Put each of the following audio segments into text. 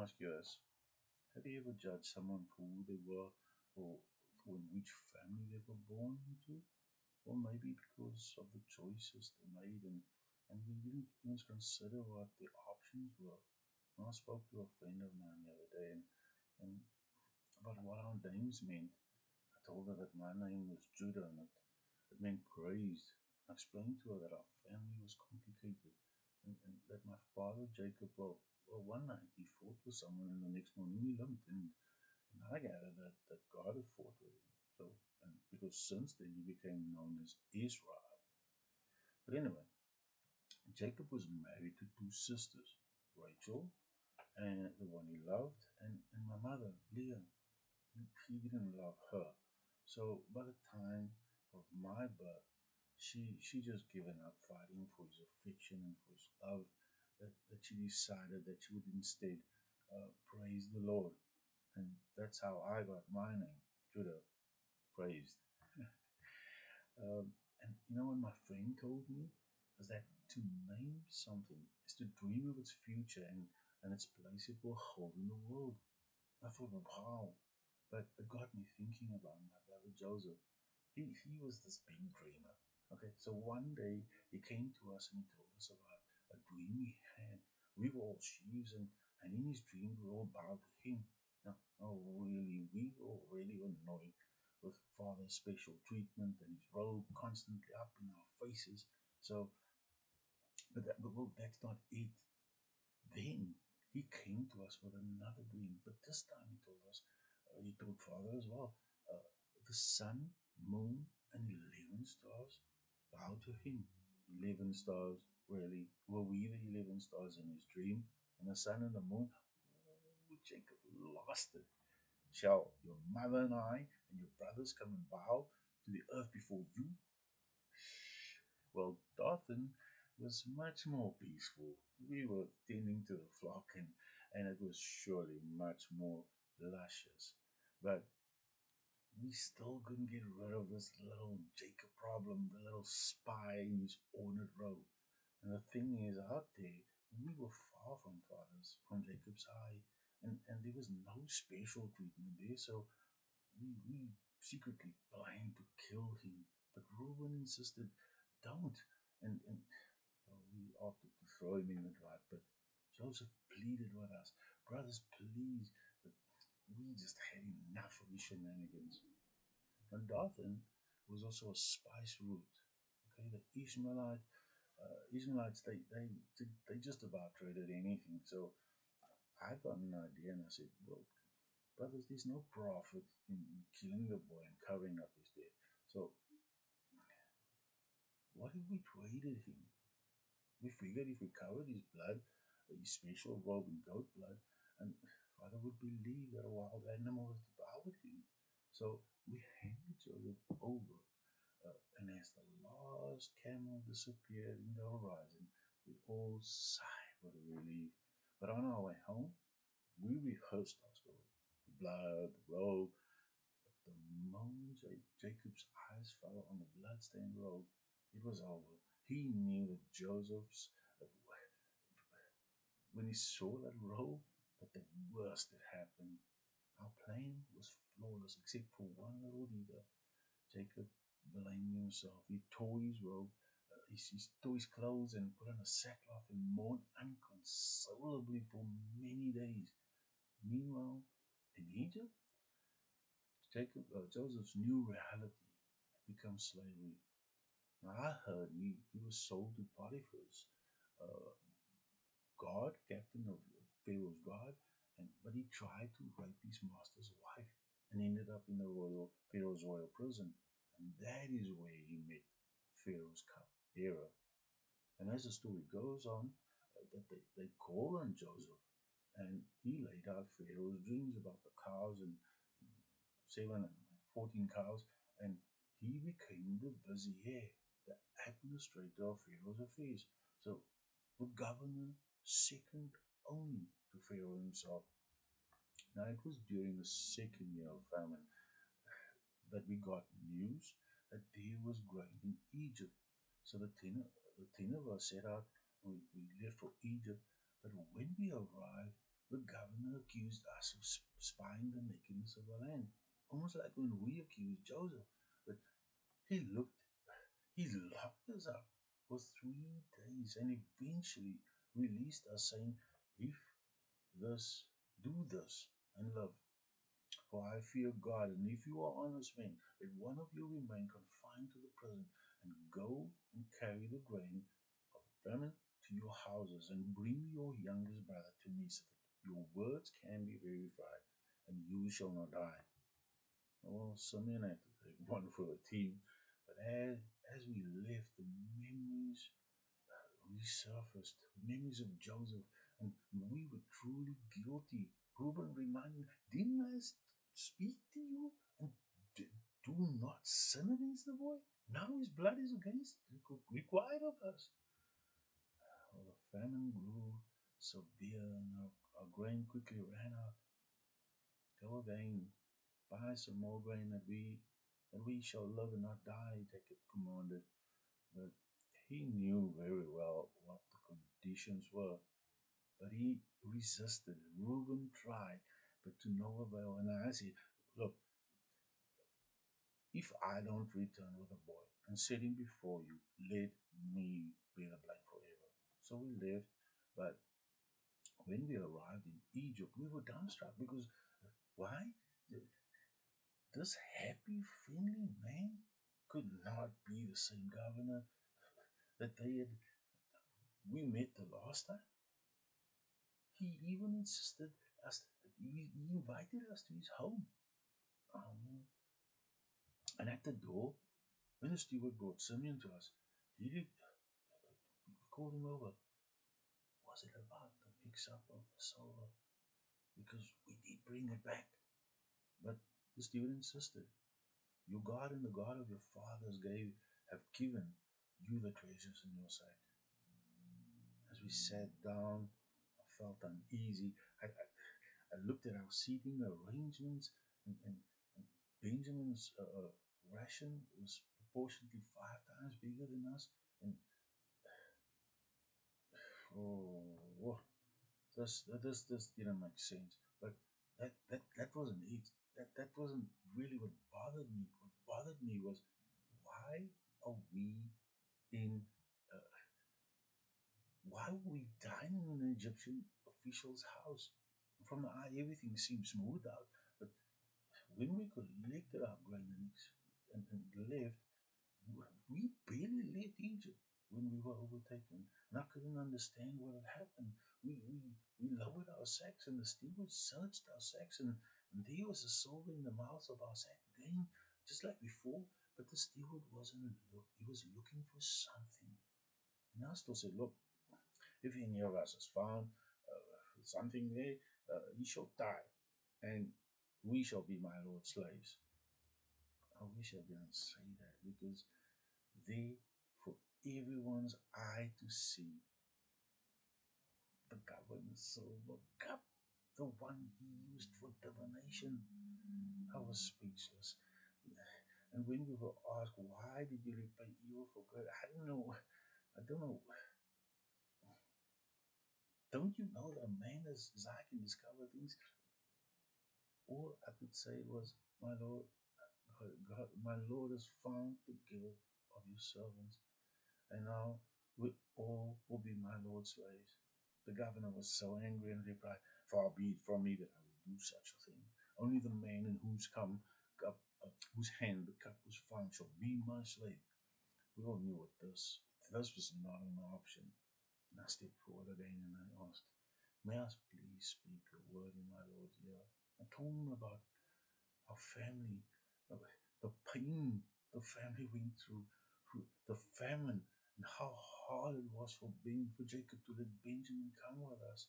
ask you this. Have you ever judged someone for who they were or for in which family they were born into? Or maybe because of the choices they made and we didn't even consider what the options were. When I spoke to a friend of mine the other day and about what our names meant, I told her that my name was Judah and it meant praised. I explained to her that our family was complicated and that my father, Jacob, well, one night he fought with someone and the next morning he limped. And I gathered that God had fought with him. So, and because since then he became known as Israel. But anyway, Jacob was married to two sisters, Rachel, and the one he loved, and my mother, Leah. He didn't love her. So by the time of my birth, she just given up fighting for his affection and for his love. That she decided that she would instead praise the Lord, and that's how I got my name, Judah, praised. And you know what my friend told me was that to name something is to dream of its future and its place it will hold in the world. I thought, wow, but it got me thinking about my brother Joseph. He was this big dreamer. Okay, so one day he came to us and he told us about a dream he had. We were all sheaves and in his dream we all bowed to him. Now, oh really, we were really annoyed with father's special treatment and his robe constantly up in our faces. So, but well, that's not it. Then he came to us with another dream, but this time he told us, he told father as well, uh, the sun, moon, and 11 stars bow to him. 11 stars, really? Were we the 11 stars in his dream? And the sun and the moon? Oh, Jacob lost it. Shall your mother and I and your brothers come and bow to the earth before you? Well, Dothan was much more peaceful. We were tending to the flock and it was surely much more luscious. But we still couldn't get rid of this little Jacob problem, the little spy in his ornate robe. And the thing is, out there, we were far from from Jacob's eye, and there was no special treatment there, so we secretly planned to kill him. But Reuben insisted, don't. And well, we opted to throw him in the dry pit. Joseph pleaded with us, brothers, please. But we just had enough of his shenanigans. And Dathan was also a spice route. Okay, the Ishmaelites, they just about traded anything. So I got an idea and I said, well, brothers, there's no profit in killing the boy and covering up his death. So what if we traded him? We figured if we covered his blood, his special robe in goat blood, and father would believe that a wild animal was devoured him. So we handed Joseph over, and as the last camel disappeared in the horizon, we all sighed with relief. But on our way home, we rehearsed our story. The blood, the robe. The moment Jacob's eyes fell on the bloodstained robe, it was over. He knew that Joseph's, when he saw that robe, that the worst had happened. Our plan was flawless except for one little detail. Jacob blamed himself. He tore his robe, he tore his clothes and put on a sackcloth and mourned inconsolably for many days. Meanwhile, in Egypt, Joseph's new reality had become slavery. Now, I heard he was sold to Potiphar's uh, guard, captain of Pharaoh's guard, but he tried to rape his master's wife and ended up in the Pharaoh's royal prison. And that is where he met Pharaoh's cupbearer. And as the story goes on, that they call on Joseph, and he laid out Pharaoh's dreams about the cows and 7 and 14 cows, and he became the vizier, the administrator of Pharaoh's affairs. So the governor second only to Pharaoh himself. Now it was during the second year of famine that we got news that there was grain in Egypt. So the ten of us set out, we left for Egypt, but when we arrived, The governor accused us of spying the nakedness of the land, almost like when we accused Joseph. But he looked, he locked us up for 3 days and eventually released us, saying, "If this, do this, and live. For I fear God, and if you are honest men, let one of you remain confined to the prison, and go and carry the grain of the famine to your houses, and bring your youngest brother to me, so that your words can be verified, and you shall not die." Well, Simeon had to take one for the team, but as we left, the memories resurfaced, memories of Joseph, and we were truly guilty. Reuben reminded, "Didn't I speak to you? And do not sin against the boy. Now his blood is against required of us." Well, the famine grew severe, and our grain quickly ran out. "Go again, buy some more grain that we shall live and not die," Jacob commanded. But he knew very well what the conditions were. But he resisted. Reuben tried, but to no avail. And I said, "Look, if I don't return with the boy and set him before you, let me bear the blame forever." So we left, but when we arrived in Egypt, we were dumbstruck because why? This happy, friendly man could not be the same governor that we met the last time. He even insisted us. He invited us to his home. Um, and at the door, when the steward brought Simeon to us, he did we called him over. Was it about the mix-up of the silver? Because we did bring it back. But the steward insisted. "Your God and the God of your fathers have given you the treasures in your sight." As we sat down, I felt uneasy. I looked at our seating arrangements, and Benjamin's ration was proportionately 5 times bigger than us. And oh, this didn't make sense. But that wasn't it. That wasn't really what bothered me. What bothered me was, why are we in uh, why were we dining in an Egyptian official's house? From the eye, everything seemed smooth out, but when we collected our grain and left, we barely left Egypt when we were overtaken. And I couldn't understand what had happened. We lowered our sacks, and the steward searched our sacks, and there was a silver in the mouth of our sack again, just like before. But the steward wasn't look. He was looking for something. And I still said, "Look, if any of us has found something there, he shall die, and we shall be my Lord's slaves." I wish I didn't say that, because there, for everyone's eye to see, the governor's silver cup, the one he used for divination. I was speechless. And when we were asked, "Why did you repay evil for good?" I don't know. I don't know. Don't you know that a man as I can discover things? All I could say was, "My Lord, God, my Lord has found the guilt of your servants, and now we all will be my Lord's slaves." The governor was so angry and replied, "Far be it from me that I would do such a thing. Only the man in whose hand the cup was found shall be my slave." We all knew what this was not an option. And I stepped forward again and I asked, "May I please speak a word in my Lord's ear?" I told him about our family, uh, the pain the family went through the famine, and how hard it was for Jacob to let Benjamin come with us.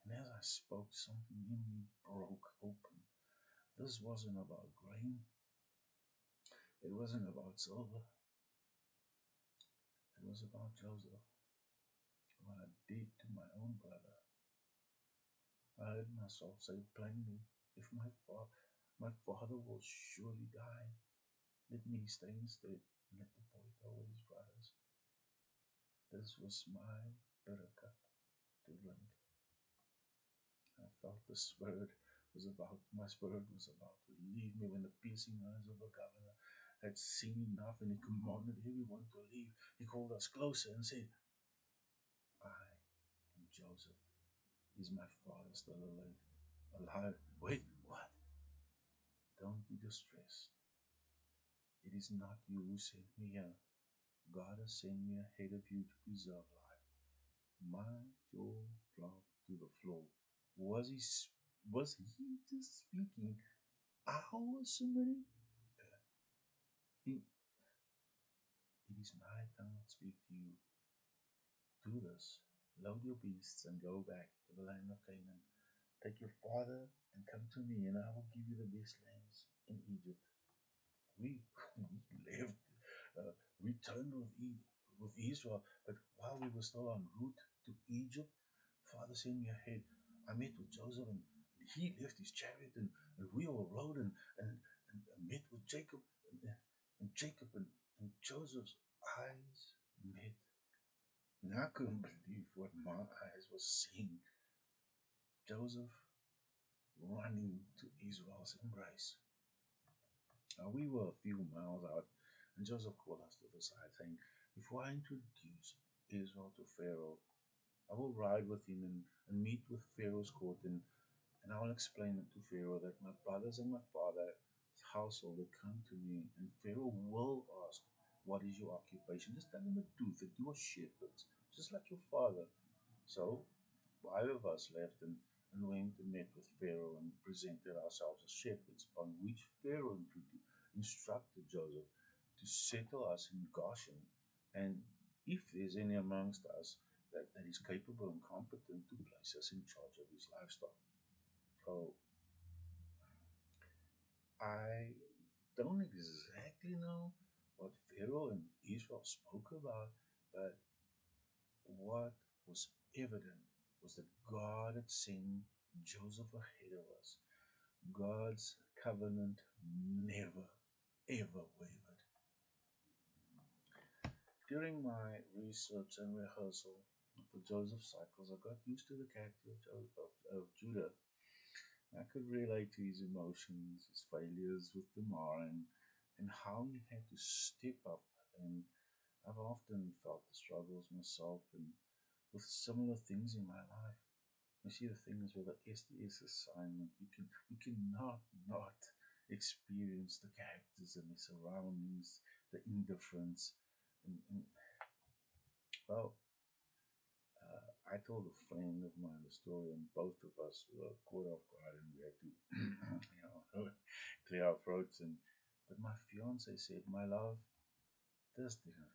And as I spoke, something in me broke open. This wasn't about grain. It wasn't about silver. It was about Joseph. What I did to my own brother. I heard myself say plainly, "If my father will surely die, let me stay instead, and let the boy go with his brothers." This was my bitter cup to drink. I felt my spirit was about to leave me when the piercing eyes of the governor had seen enough and he commanded everyone to leave. He called us closer and said, I am Joseph. Is my father still alive? Alive? Wait, what? Don't be distressed. It is not you who sent me here. God has sent me ahead of you to preserve life. My jaw dropped to the floor. Was he, was he just speaking our simile? It is my tongue that speak to you. Do this. Load your beasts and go back to the land of Canaan. Take your father and come to me, and I will give you the best lands in Egypt. We, we left, uh, returned with Israel, but while we were still en route to Egypt, Father sent me ahead. I met with Joseph, and he left his chariot, and we all rode and met with Jacob, and Jacob and Joseph's eyes met. And I couldn't believe what my eyes were seeing. Joseph running to Israel's embrace. We were a few miles out, and Joseph called us to the side, saying, before I introduce Israel to Pharaoh, I will ride with him and meet with Pharaoh's court, and I will explain to Pharaoh that my brothers and my father's household will come to me, and Pharaoh will ask, what is your occupation? Just tell him the truth, that you are shepherds, just like your father. So 5 of us left and went and met with Pharaoh and presented ourselves as shepherds, on which Pharaoh instructed Joseph to settle us in Goshen, and if there's any amongst us that is capable and competent, to place us in charge of his livestock. So I don't exactly know what Pharaoh and Israel spoke about, but what was evident was that God had sent Joseph ahead of us. God's covenant never, ever wavered. During my research and rehearsal for Joseph's cycles, I got used to the character of Judah. I could relate to his emotions, his failures with Tamar, and how he had to step up. And I've often felt the struggles myself and with similar things in my life. You see, the thing is with the SDS assignment, you cannot not experience the characters and the surroundings, the indifference, and well, I told a friend of mine the story, and both of us were caught off guard, and we had to, clear our throats. And but my fiance said, "My love, this didn't